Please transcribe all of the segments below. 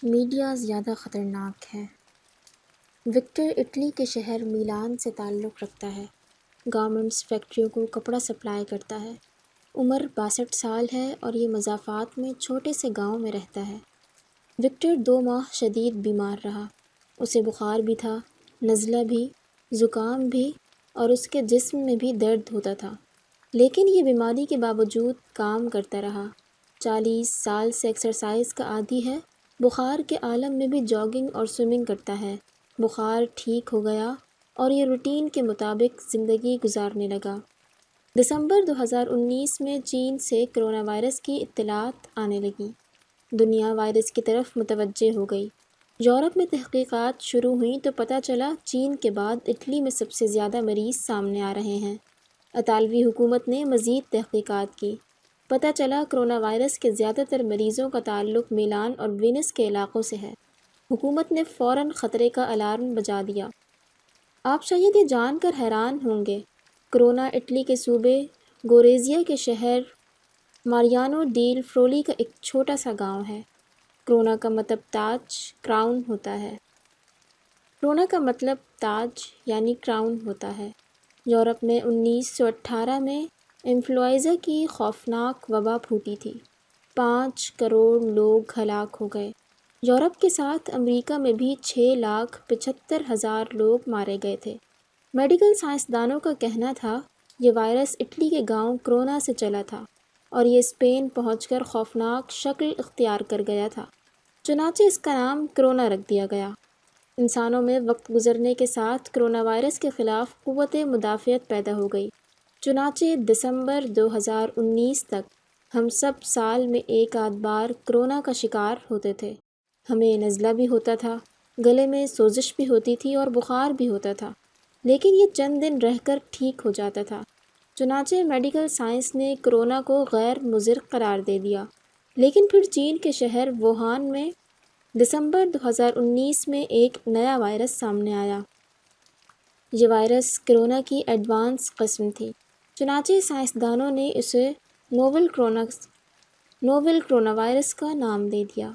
Media زیادہ خطرناک ہے۔ وکٹر اٹلی کے شہر میلان سے تعلق رکھتا ہے۔ گارمنٹس فیکٹریوں کو کپڑا سپلائی کرتا ہے۔ عمر 62 سال ہے اور یہ مضافات میں چھوٹے سے گاؤں میں رہتا ہے۔ وکٹر 2 ماہ شدید بیمار رہا۔ اسے بخار بھی تھا، نزلہ بھی، زکام بھی اور اس کے جسم میں بھی درد ہوتا تھا، لیکن یہ بیماری کے باوجود کام کرتا رہا۔ 40 سال سے ایکسرسائز کا عادی ہے۔ بخار کے عالم میں بھی جاگنگ اور سوئمنگ کرتا ہے۔ بخار ٹھیک ہو گیا اور یہ روٹین کے مطابق زندگی گزارنے لگا۔ دسمبر 2019 میں چین سے کرونا وائرس کی اطلاعات آنے لگیں۔ دنیا وائرس کی طرف متوجہ ہو گئی۔ یورپ میں تحقیقات شروع ہوئیں تو پتہ چلا چین کے بعد اٹلی میں سب سے زیادہ مریض سامنے آ رہے ہیں۔ اطالوی حکومت نے مزید تحقیقات کی۔ پتہ چلا کرونا وائرس کے زیادہ تر مریضوں کا تعلق میلان اور وینس کے علاقوں سے ہے۔ حکومت نے فوراً خطرے کا الارم بجا دیا۔ آپ شاید یہ جان کر حیران ہوں گے، کرونا اٹلی کے صوبے گوریزیا کے شہر ماریانو ڈیل فرولی کا ایک چھوٹا سا گاؤں ہے۔ کرونا کا مطلب تاج، کراؤن ہوتا ہے۔ کرونا کا مطلب تاج یعنی کراؤن ہوتا ہے۔ یورپ میں 1918 میں انفلوئنزا کی خوفناک وبا پھوٹی تھی۔ 5 کروڑ لوگ ہلاک ہو گئے۔ یورپ کے ساتھ امریکہ میں بھی 6,75,000 لوگ مارے گئے تھے۔ میڈیکل سائنسدانوں کا کہنا تھا یہ وائرس اٹلی کے گاؤں کرونا سے چلا تھا اور یہ اسپین پہنچ کر خوفناک شکل اختیار کر گیا تھا، چنانچہ اس کا نام کرونا رکھ دیا گیا۔ انسانوں میں وقت گزرنے کے ساتھ کرونا وائرس کے خلاف قوت مدافعت پیدا ہو گئی، چنانچہ دسمبر 2019 تک ہم سب سال میں ایک آدھ بار کرونا کا شکار ہوتے تھے۔ ہمیں نزلہ بھی ہوتا تھا، گلے میں سوزش بھی ہوتی تھی اور بخار بھی ہوتا تھا، لیکن یہ چند دن رہ کر ٹھیک ہو جاتا تھا۔ چنانچہ میڈیکل سائنس نے کرونا کو غیر مضر قرار دے دیا، لیکن پھر چین کے شہر ووہان میں دسمبر 2019 میں ایک نیا وائرس سامنے آیا۔ یہ وائرس کرونا کی ایڈوانس قسم تھی، چنانچہ سائنسدانوں نے اسے نوول کرونا وائرس کا نام دے دیا۔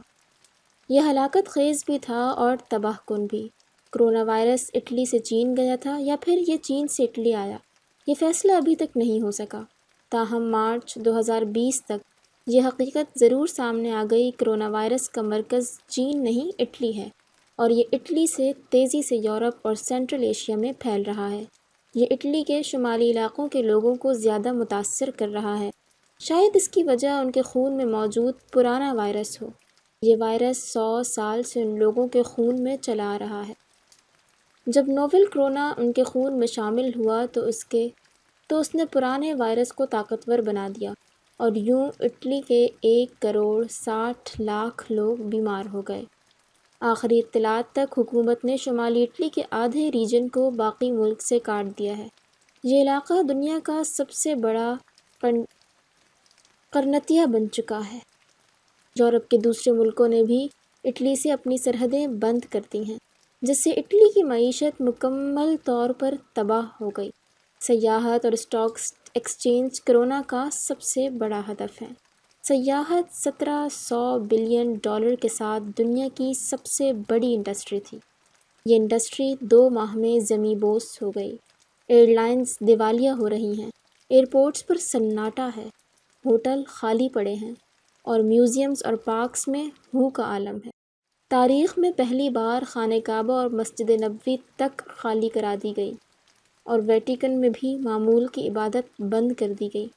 یہ ہلاکت خیز بھی تھا اور تباہ کن بھی۔ کرونا وائرس اٹلی سے چین گیا تھا یا پھر یہ چین سے اٹلی آیا، یہ فیصلہ ابھی تک نہیں ہو سکا۔ تاہم مارچ 2020 تک یہ حقیقت ضرور سامنے آ گئی، کرونا وائرس کا مرکز چین نہیں اٹلی ہے اور یہ اٹلی سے تیزی سے یورپ اور سینٹرل ایشیا میں پھیل رہا ہے۔ یہ اٹلی کے شمالی علاقوں کے لوگوں کو زیادہ متاثر کر رہا ہے۔ شاید اس کی وجہ ان کے خون میں موجود پرانا وائرس ہو۔ یہ وائرس 100 سال سے ان لوگوں کے خون میں چلا آ رہا ہے۔ جب نوول کرونا ان کے خون میں شامل ہوا تو اس نے پرانے وائرس کو طاقتور بنا دیا اور یوں اٹلی کے 1,60,00,000 لوگ بیمار ہو گئے۔ آخری اطلاعات تک حکومت نے شمالی اٹلی کے آدھے ریجن کو باقی ملک سے کاٹ دیا ہے۔ یہ علاقہ دنیا کا سب سے بڑا قرنطیہ بن چکا ہے۔ یورپ کے دوسرے ملکوں نے بھی اٹلی سے اپنی سرحدیں بند کر دی ہیں، جس سے اٹلی کی معیشت مکمل طور پر تباہ ہو گئی۔ سیاحت اور اسٹاک ایکسچینج کرونا کا سب سے بڑا ہدف ہے۔ سیاحت $1700 بلین کے ساتھ دنیا کی سب سے بڑی انڈسٹری تھی۔ یہ انڈسٹری 2 ماہ میں زمیں بوس ہو گئی۔ ایئر لائنز دیوالیہ ہو رہی ہیں، ایئرپورٹس پر سناٹا ہے، ہوٹل خالی پڑے ہیں اور میوزیمز اور پارکس میں ہو کا عالم ہے۔ تاریخ میں پہلی بار خانہ کعبہ اور مسجد نبوی تک خالی کرا دی گئی اور ویٹیکن میں بھی معمول کی عبادت بند کر دی گئی،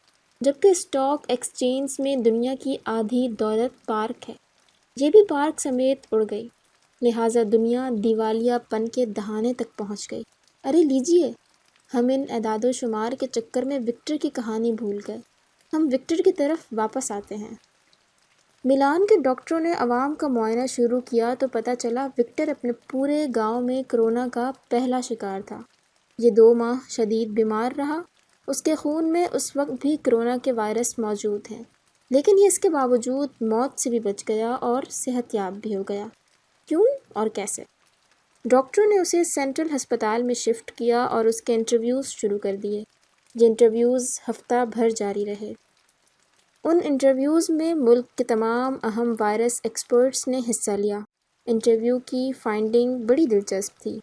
جبکہ اسٹاک ایکسچینج میں دنیا کی آدھی دولت پارک ہے، یہ بھی پارک سمیت اڑ گئی، لہٰذا دنیا دیوالیہ پن کے دہانے تک پہنچ گئی۔ ارے لیجیے، ہم ان اعداد و شمار کے چکر میں وکٹر کی کہانی بھول گئے۔ ہم وکٹر کی طرف واپس آتے ہیں۔ میلان کے ڈاکٹروں نے عوام کا معائنہ شروع کیا تو پتہ چلا وکٹر اپنے پورے گاؤں میں کرونا کا پہلا شکار تھا۔ یہ 2 ماہ شدید بیمار رہا۔ اس کے خون میں اس وقت بھی کرونا کے وائرس موجود ہیں، لیکن یہ اس کے باوجود موت سے بھی بچ گیا اور صحت یاب بھی ہو گیا۔ کیوں اور کیسے؟ ڈاکٹروں نے اسے سینٹرل ہسپتال میں شفٹ کیا اور اس کے انٹرویوز شروع کر دیے۔ یہ انٹرویوز ہفتہ بھر جاری رہے۔ ان انٹرویوز میں ملک کے تمام اہم وائرس ایکسپرٹس نے حصہ لیا۔ انٹرویو کی فائنڈنگ بڑی دلچسپ تھی۔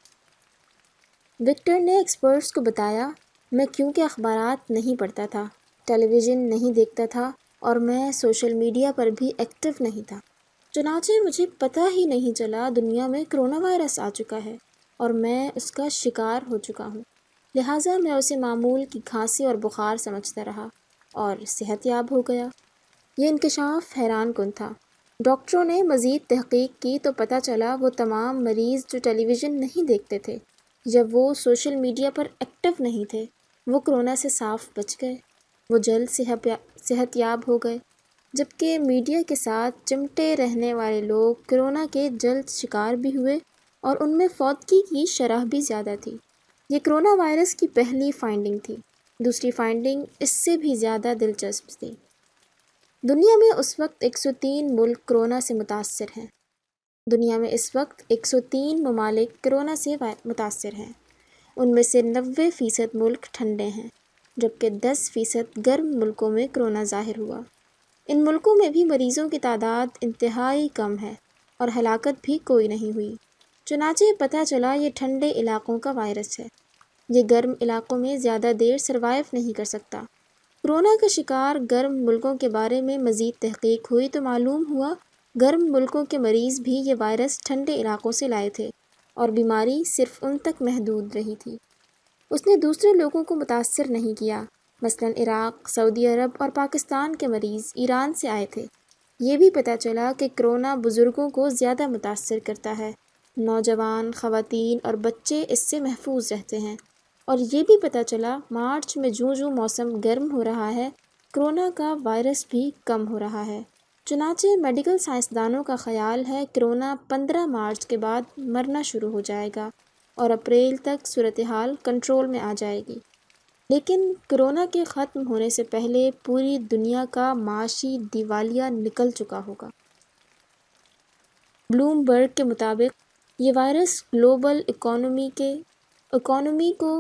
وکٹر نے ایکسپرٹس کو بتایا، میں کیونکہ اخبارات نہیں پڑھتا تھا، ٹیلی ویژن نہیں دیکھتا تھا اور میں سوشل میڈیا پر بھی ایکٹیو نہیں تھا، چنانچہ مجھے پتہ ہی نہیں چلا دنیا میں کرونا وائرس آ چکا ہے اور میں اس کا شکار ہو چکا ہوں، لہٰذا میں اسے معمول کی کھانسی اور بخار سمجھتا رہا اور صحت یاب ہو گیا۔ یہ انکشاف حیران کن تھا۔ ڈاکٹروں نے مزید تحقیق کی تو پتہ چلا وہ تمام مریض جو ٹیلی ویژن نہیں دیکھتے تھے یا وہ سوشل میڈیا پر ایکٹیو نہیں تھے، وہ کرونا سے صاف بچ گئے، وہ جلد صحت یاب ہو گئے، جبکہ میڈیا کے ساتھ چمٹے رہنے والے لوگ کرونا کے جلد شکار بھی ہوئے اور ان میں فوتگی کی شرح بھی زیادہ تھی۔ یہ کرونا وائرس کی پہلی فائنڈنگ تھی۔ دوسری فائنڈنگ اس سے بھی زیادہ دلچسپ تھی۔ دنیا میں اس وقت 103 ملک کرونا سے متاثر ہیں۔ دنیا میں اس وقت 103 ممالک کرونا سے متاثر ہیں۔ ان میں سے 90% ملک ٹھنڈے ہیں، جبکہ 10% گرم ملکوں میں کرونا ظاہر ہوا۔ ان ملکوں میں بھی مریضوں کی تعداد انتہائی کم ہے اور ہلاکت بھی کوئی نہیں ہوئی، چنانچہ پتہ چلا یہ ٹھنڈے علاقوں کا وائرس ہے۔ یہ گرم علاقوں میں زیادہ دیر سروائیو نہیں کر سکتا۔ کرونا کا شکار گرم ملکوں کے بارے میں مزید تحقیق ہوئی تو معلوم ہوا گرم ملکوں کے مریض بھی یہ وائرس ٹھنڈے علاقوں سے لائے تھے اور بیماری صرف ان تک محدود رہی تھی۔ اس نے دوسرے لوگوں کو متاثر نہیں کیا، مثلاً عراق، سعودی عرب اور پاکستان کے مریض ایران سے آئے تھے۔ یہ بھی پتہ چلا کہ کرونا بزرگوں کو زیادہ متاثر کرتا ہے، نوجوان، خواتین اور بچے اس سے محفوظ رہتے ہیں، اور یہ بھی پتہ چلا مارچ میں جوں موسم گرم ہو رہا ہے، کرونا کا وائرس بھی کم ہو رہا ہے۔ چنانچہ میڈیکل سائنسدانوں کا خیال ہے کرونا 15 مارچ کے بعد مرنا شروع ہو جائے گا اور اپریل تک صورتحال کنٹرول میں آ جائے گی۔ لیکن کرونا کے ختم ہونے سے پہلے پوری دنیا کا معاشی دیوالیہ نکل چکا ہوگا۔ بلوم برگ کے مطابق یہ وائرس گلوبل اکانومی کو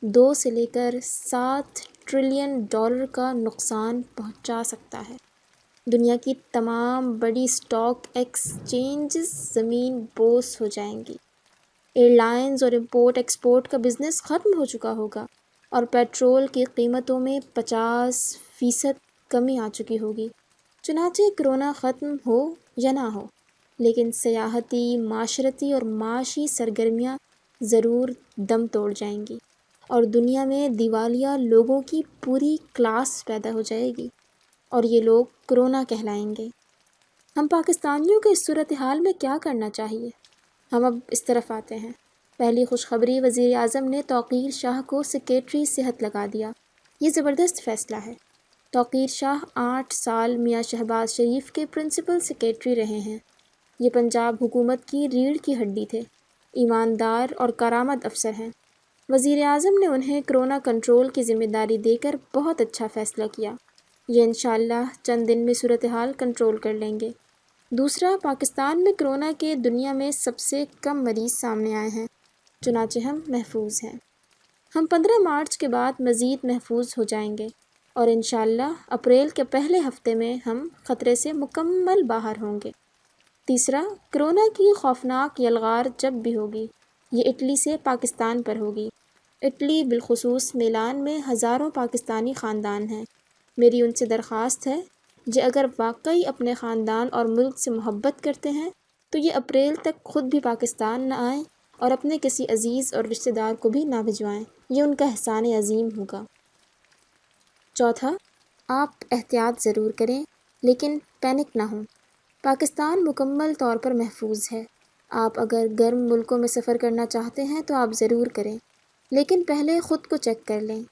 2 سے لے کر 7 ٹریلین ڈالر کا نقصان پہنچا سکتا ہے۔ دنیا کی تمام بڑی اسٹاک ایکسچینجز زمین بوس ہو جائیں گی۔ ایئر لائنز اور امپورٹ ایکسپورٹ کا بزنس ختم ہو چکا ہوگا اور پیٹرول کی قیمتوں میں 50% کمی آ چکی ہوگی۔ چنانچہ کرونا ختم ہو یا نہ ہو، لیکن سیاحتی، معاشرتی اور معاشی سرگرمیاں ضرور دم توڑ جائیں گی اور دنیا میں دیوالیہ لوگوں کی پوری کلاس پیدا ہو جائے گی اور یہ لوگ کرونا کہلائیں گے۔ ہم پاکستانیوں کے اس صورتحال میں کیا کرنا چاہیے؟ ہم اب اس طرف آتے ہیں۔ پہلی خوشخبری، وزیر اعظم نے توقیر شاہ کو سیکریٹری صحت لگا دیا۔ یہ زبردست فیصلہ ہے۔ توقیر شاہ 8 سال میاں شہباز شریف کے پرنسپل سیکریٹری رہے ہیں۔ یہ پنجاب حکومت کی ریڑھ کی ہڈی تھے، ایماندار اور کارآمد افسر ہیں۔ وزیر اعظم نے انہیں کرونا کنٹرول کی ذمہ داری دے کر بہت اچھا فیصلہ کیا۔ یہ انشاءاللہ چند دن میں صورتحال کنٹرول کر لیں گے۔ دوسرا، پاکستان میں کرونا کے دنیا میں سب سے کم مریض سامنے آئے ہیں، چنانچہ ہم محفوظ ہیں۔ ہم 15 مارچ کے بعد مزید محفوظ ہو جائیں گے اور انشاءاللہ اپریل کے پہلے ہفتے میں ہم خطرے سے مکمل باہر ہوں گے۔ تیسرا، کرونا کی خوفناک یلغار جب بھی ہوگی، یہ اٹلی سے پاکستان پر ہوگی۔ اٹلی بالخصوص میلان میں ہزاروں پاکستانی خاندان ہیں۔ میری ان سے درخواست ہے کہ اگر واقعی اپنے خاندان اور ملک سے محبت کرتے ہیں تو یہ اپریل تک خود بھی پاکستان نہ آئیں اور اپنے کسی عزیز اور رشتہ دار کو بھی نہ بھجوائیں، یہ ان کا احسان عظیم ہوگا۔ چوتھا، آپ احتیاط ضرور کریں لیکن پینک نہ ہوں۔ پاکستان مکمل طور پر محفوظ ہے۔ آپ اگر گرم ملکوں میں سفر کرنا چاہتے ہیں تو آپ ضرور کریں، لیکن پہلے خود کو چیک کر لیں۔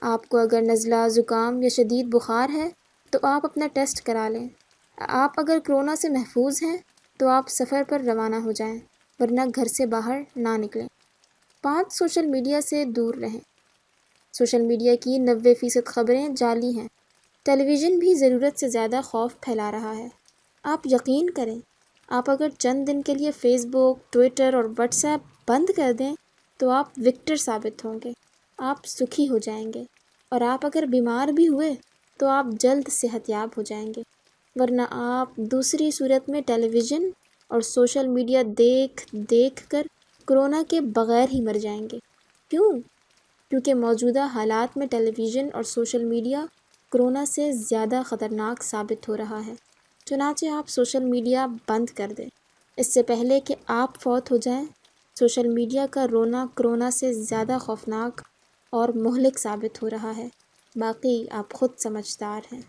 آپ کو اگر نزلہ، زکام یا شدید بخار ہے تو آپ اپنا ٹیسٹ کرا لیں۔ آپ اگر کرونا سے محفوظ ہیں تو آپ سفر پر روانہ ہو جائیں، ورنہ گھر سے باہر نہ نکلیں۔ 5، سوشل میڈیا سے دور رہیں۔ سوشل میڈیا کی 90% خبریں جعلی ہیں۔ ٹیلی ویژن بھی ضرورت سے زیادہ خوف پھیلا رہا ہے۔ آپ یقین کریں، آپ اگر چند دن کے لیے فیس بک، ٹویٹر اور واٹس ایپ بند کر دیں تو آپ وکٹر ثابت ہوں گے، آپ سکھی ہو جائیں گے، اور آپ اگر بیمار بھی ہوئے تو آپ جلد صحت یاب ہو جائیں گے، ورنہ آپ دوسری صورت میں ٹیلی ویژن اور سوشل میڈیا دیکھ کر کرونا کے بغیر ہی مر جائیں گے۔ کیوں؟ کیونکہ موجودہ حالات میں ٹیلی ویژن اور سوشل میڈیا کرونا سے زیادہ خطرناک ثابت ہو رہا ہے۔ چنانچہ آپ سوشل میڈیا بند کر دیں اس سے پہلے کہ آپ فوت ہو جائیں۔ سوشل میڈیا کا رونا کرونا سے زیادہ خوفناک اور مہلک ثابت ہو رہا ہے۔ باقی آپ خود سمجھدار ہیں۔